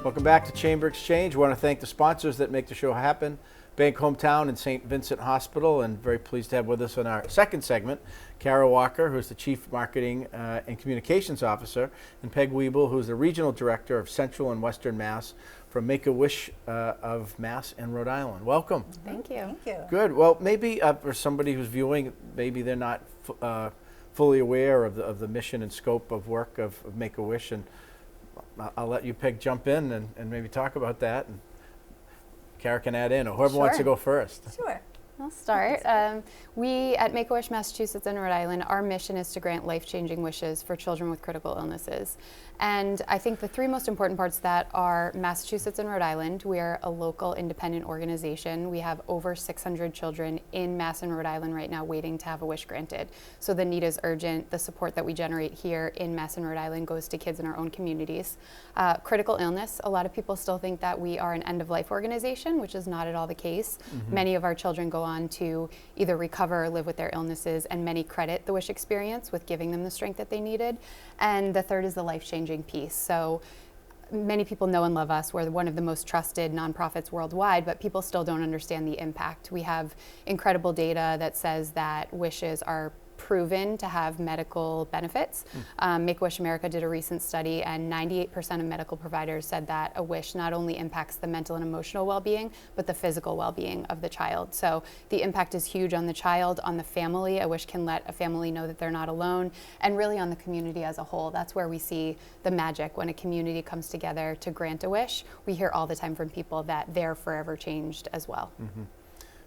Welcome back to Chamber Exchange. We want to thank the sponsors that make the show happen. Bank Hometown and St. Vincent Hospital, and very pleased to have with us in our second segment, Kara Walker, who's the Chief Marketing and Communications Officer, and Peg Wheble, who's the Regional Director of Central and Western Mass from Make-A-Wish of Mass and Rhode Island. Welcome. Thank you. Thank you. Good. Well, maybe for somebody who's viewing, maybe they're not fully aware of the mission and scope of work of Make-A-Wish, and I'll let you, Peg, jump in and maybe talk about that. And Kara can add in, or whoever wants to go first. Sure. I'll start. We at Make-A-Wish Massachusetts and Rhode Island, our mission is to grant life-changing wishes for children with critical illnesses. And I think the three most important parts of that are Massachusetts and Rhode Island. We are a local independent organization. We have over 600 children in Mass and Rhode Island right now waiting to have a wish granted. So the need is urgent. The support that we generate here in Mass and Rhode Island goes to kids in our own communities. Critical illness, a lot of people still think that we are an end-of-life organization, which is not at all the case. Mm-hmm. Many of our children go on to either recover or live with their illnesses, and many credit the wish experience with giving them the strength that they needed. And the third is the life-changing piece. So many people know and love us. We're one of the most trusted nonprofits worldwide, but people still don't understand the impact. We have incredible data that says that wishes are proven to have medical benefits. Make-A-Wish America did a recent study, and 98% of medical providers said that a wish not only impacts the mental and emotional well-being, but the physical well-being of the child. So the impact is huge on the child, on the family. A wish can let a family know that they're not alone, and really on the community as a whole. That's where we see the magic when a community comes together to grant a wish. We hear all the time from people that they're forever changed as well. Mm-hmm.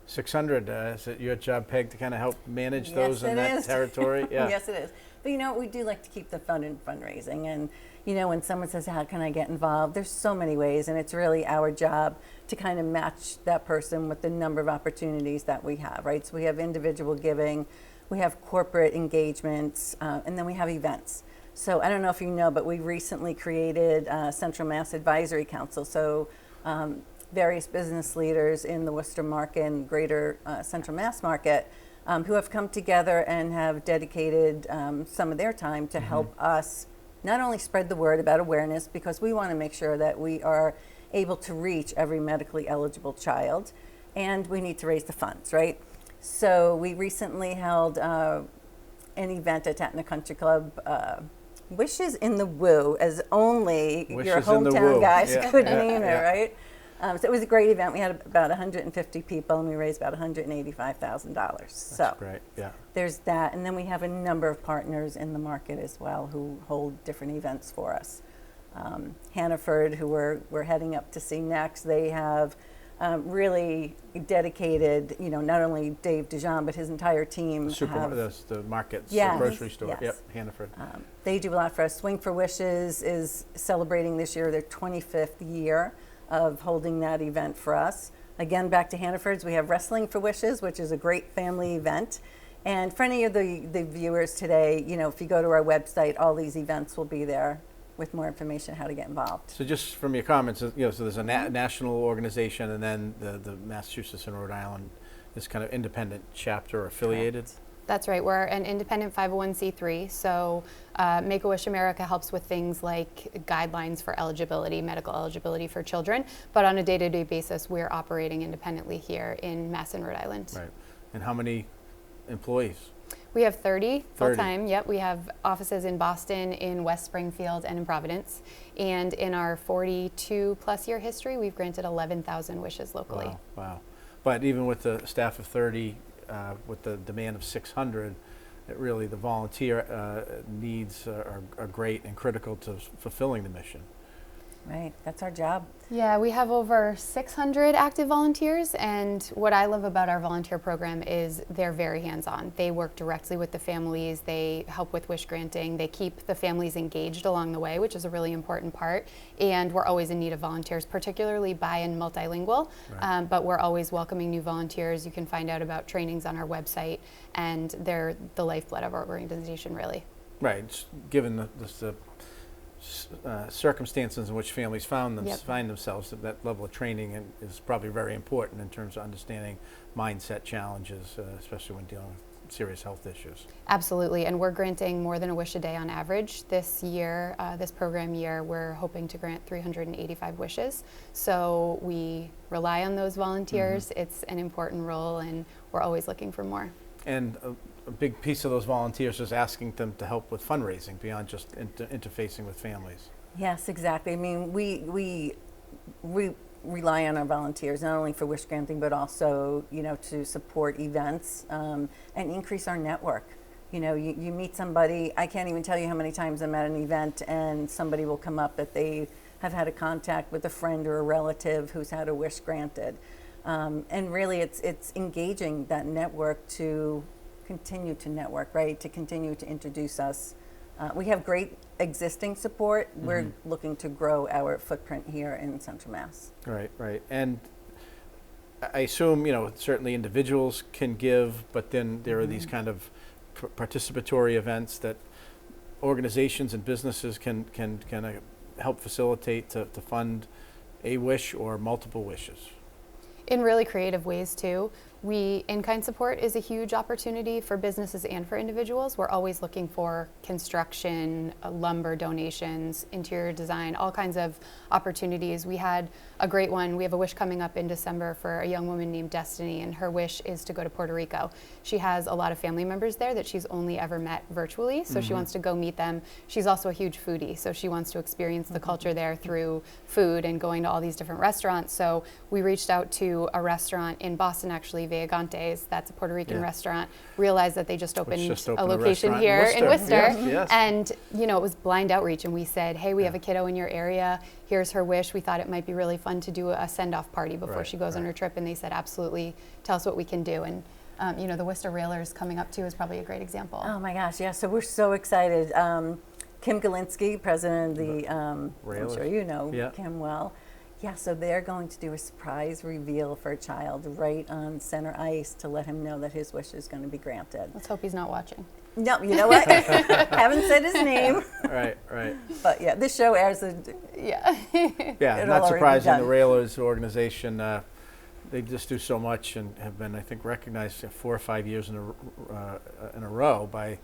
600, is it your job, Peg, to kind of help manage Yes, those in that territory? Yeah. Yes, it is. But you know, we do like to keep the fun in fundraising. And you know, when someone says, how can I get involved? There's so many ways, and it's really our job to kind of match that person with the number of opportunities that we have, right? So we have individual giving, we have corporate engagements, and then we have events. So I don't know if you know, but we recently created Central Mass Advisory Council. So various business leaders in the Worcester market and greater Central Mass market who have come together and have dedicated some of their time to help us not only spread the word about awareness, because we want to make sure that we are able to reach every medically eligible child, and we need to raise the funds, right? So we recently held an event at Tatna Country Club, Wishes in the Woo, as only your hometown guys could name it, right? So it was a great event. We had about 150 people, and we raised about $185,000. That's great, yeah. There's that, and then we have a number of partners in the market as well who hold different events for us. Hannaford, who we're heading up to see next, they have really dedicated, you know, not only Dave Dijon, but his entire team. The markets, yes, the grocery store, yes. Yep, Hannaford. They do a lot for us. Swing for Wishes is celebrating this year their 25th year of holding that event for us. Again, back to Hannaford's, we have Wrestling for Wishes, which is a great family event. And for any of the viewers today, you know, if you go to our website, all these events will be there with more information how to get involved. So just from your comments, you know, so there's a national organization, and then the Massachusetts and Rhode Island is kind of independent chapter or affiliated. Correct. That's right. We're an independent 501c3, so Make-A-Wish America helps with things like guidelines for eligibility, medical eligibility for children, but on a day-to-day basis, we're operating independently here in Mass and Rhode Island. Right. And how many employees? We have 30 full-time. Yep. We have offices in Boston, in West Springfield, and in Providence. And in our 42-plus year history, we've granted 11,000 wishes locally. Wow, wow. But even with the staff of 30, with the demand of 600, really the volunteer needs are great and critical to fulfilling the mission. Right, that's our job. Yeah, we have over 600 active volunteers, and what I love about our volunteer program is they're very hands-on. They work directly with the families, they help with wish granting, they keep the families engaged along the way, which is a really important part, and we're always in need of volunteers, particularly bi and multilingual, right. But we're always welcoming new volunteers. You can find out about trainings on our website, and they're the lifeblood of our organization, really. Right, given the circumstances in which families find themselves, that level of training is probably very important in terms of understanding mindset challenges, especially when dealing with serious health issues. Absolutely, and we're granting more than a wish a day on average. This year, this program year, we're hoping to grant 385 wishes. So we rely on those volunteers. It's an important role, and we're always looking for more. And a big piece of those volunteers is asking them to help with fundraising beyond just interfacing with families. Yes, exactly. I mean, we rely on our volunteers not only for wish granting, but also, you know, to support events and increase our network. You know, you meet somebody, I can't even tell you how many times I'm at an event and somebody will come up that they have had a contact with a friend or a relative who's had a wish granted. And really it's engaging that network to continue to network, right? To continue to introduce us. We have great existing support. We're looking to grow our footprint here in Central Mass. Right, right. And I assume, you know, certainly individuals can give, but then there are these kind of participatory events that organizations and businesses can help facilitate to fund a wish or multiple wishes. In really creative ways too. In-kind support is a huge opportunity for businesses and for individuals. We're always looking for construction, lumber donations, interior design, all kinds of opportunities. We had a great one. We have a wish coming up in December for a young woman named Destiny, and her wish is to go to Puerto Rico. She has a lot of family members there that she's only ever met virtually, so she wants to go meet them. She's also a huge foodie, so she wants to experience the culture there through food and going to all these different restaurants. So we reached out to a restaurant in Boston, actually, Vegantes, that's a Puerto Rican restaurant, realized that they just opened a location here in Worcester. Yes. And, you know, it was blind outreach, and we said, hey, we have a kiddo in your area, here's her wish. We thought it might be really fun to do a send-off party before she goes on her trip, and they said, absolutely, tell us what we can do. And you know, the Worcester Railers coming up too is probably a great example. Oh my gosh, yeah, so we're so excited. Kim Galinsky, president of the, I'm sure you know Kim well. Yeah, so they're going to do a surprise reveal for a child right on center ice to let him know that his wish is going to be granted. Let's hope he's not watching. No, you know what? Haven't said his name. Right, right. But yeah, this show airs Yeah, It'll not already be surprising. done. The Railers organization, they just do so much and have been, I think, recognized 4 or 5 years in a row by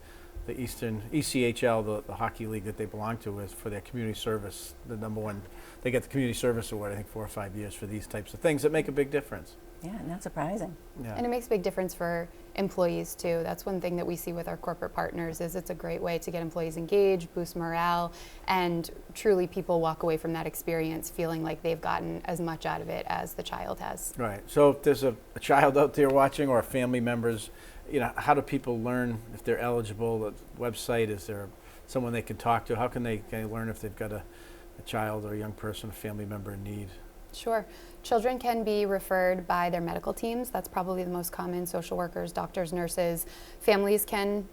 the Eastern ECHL, the hockey league that they belong to, is for their community service. The number one, they get the community service award, I think, 4 or 5 years for these types of things that make a big difference. Yeah, not surprising. Yeah. And it makes a big difference for employees too. That's one thing that we see with our corporate partners is it's a great way to get employees engaged, boost morale, and truly people walk away from that experience feeling like they've gotten as much out of it as the child has. Right. So if there's a child out there watching or family members, you know, how do people learn if they're eligible? The website, is there someone they can talk to? How can they learn if they've got a child or a young person, a family member in need? Sure. Children can be referred by their medical teams. That's probably the most common. Social workers, doctors, nurses. Families can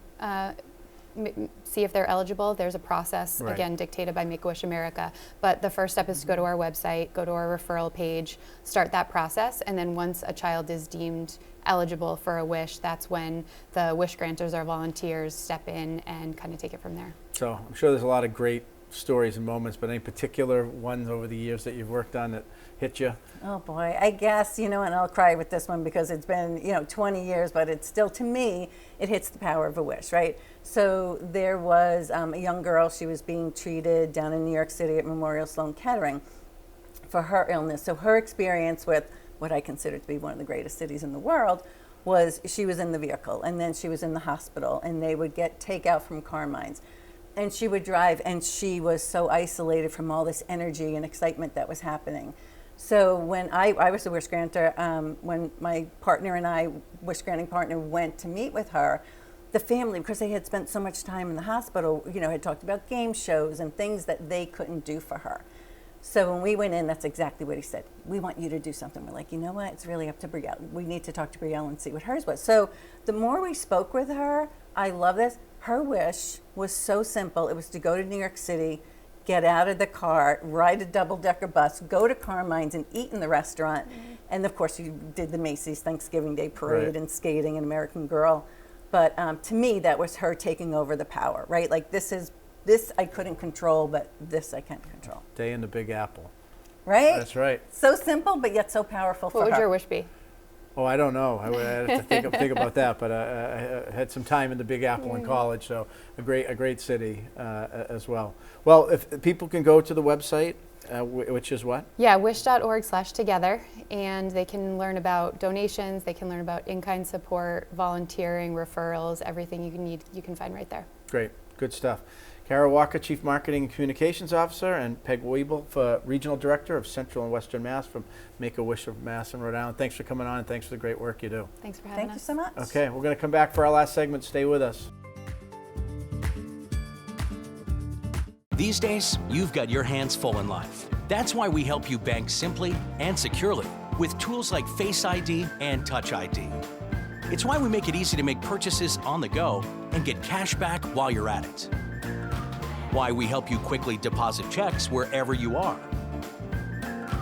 see if they're eligible. There's a process, again, dictated by Make-A-Wish America. But the first step is to go to our website, go to our referral page, start that process, and then once a child is deemed eligible for a wish, that's when the wish granters, our volunteers, step in and kind of take it from there. So I'm sure there's a lot of great stories and moments, but any particular ones over the years that you've worked on that hit you? Oh boy, I guess, you know, and I'll cry with this one because it's been, 20 years, but it's still, to me, it hits the power of a wish, right? So there was a young girl, she was being treated down in New York City at Memorial Sloan Kettering for her illness. So her experience with what I consider to be one of the greatest cities in the world was she was in the vehicle and then she was in the hospital and they would get takeout from Carmine's. And she would drive, and she was so isolated from all this energy and excitement that was happening. So when I was a wish granter, when my partner and I, wish granting partner, went to meet with her, the family, because they had spent so much time in the hospital, had talked about game shows and things that they couldn't do for her. So when we went in, that's exactly what he said. We want you to do something. We're like, you know what? It's really up to Brielle. We need to talk to Brielle and see what hers was. So the more we spoke with her, I love this. Her wish was so simple. It was to go to New York City, get out of the car, ride a double-decker bus, go to Carmine's and eat in the restaurant. And of course, you did the Macy's Thanksgiving Day Parade and skating and American Girl. But to me, that was her taking over the power, right? Like this I couldn't control, but this I can control. Day in the Big Apple. Right? That's right. So simple, but yet so powerful for her. what would your wish be? Oh, I don't know. I would have to think about that. But I had some time in the Big Apple in college, so a great city as well. Well, if people can go to the website, which is what? Yeah, wish.org/together, and they can learn about donations, they can learn about in-kind support, volunteering, referrals, everything you need, you can find right there. Great, good stuff. Kara Walker, Chief Marketing and Communications Officer, and Peg Wheble, Regional Director of Central and Western Mass from Make-A-Wish of Mass and Rhode Island. Thanks for coming on, and thanks for the great work you do. Thanks for having Thank us. you so much. Okay, we're going to come back for our last segment. Stay with us. These days, you've got your hands full in life. That's why we help you bank simply and securely with tools like Face ID and Touch ID. It's why we make it easy to make purchases on the go and get cash back while you're at it. Why we help you quickly deposit checks wherever you are.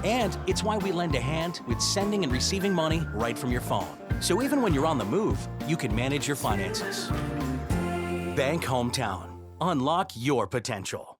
And it's why we lend a hand with sending and receiving money right from your phone. So even when you're on the move, you can manage your finances. Bank Hometown. Unlock your potential.